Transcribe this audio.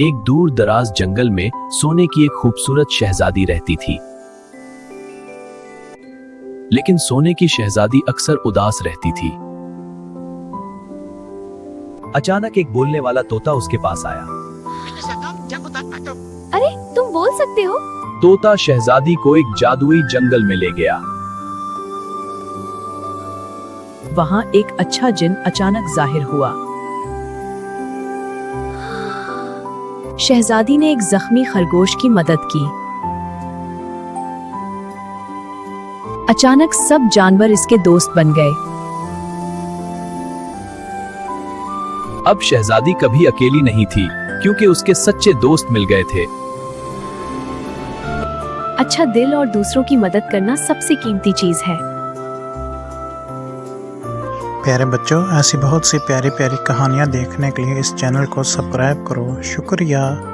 एक दूर दराज जंगल में सोने की एक खूबसूरत शहजादी रहती थी। लेकिन सोने की शहजादी अक्सर उदास रहती थी। अचानक एक बोलने वाला तोता उसके पास आया। अरे तुम बोल सकते हो? तोता शहजादी को एक जादुई जंगल में ले गया। वहां एक अच्छा जिन अचानक जाहिर हुआ। शहजादी ने एक जख्मी खरगोश की मदद की। अचानक सब जानवर इसके दोस्त बन गए। अब शहजादी कभी अकेली नहीं थी, क्योंकि उसके सच्चे दोस्त मिल गए थे। अच्छा दिल और दूसरों की मदद करना सबसे कीमती चीज है। प्यारे बच्चों, ऐसी बहुत सी प्यारी प्यारी कहानियाँ देखने के लिए इस चैनल को सब्सक्राइब करो। शुक्रिया।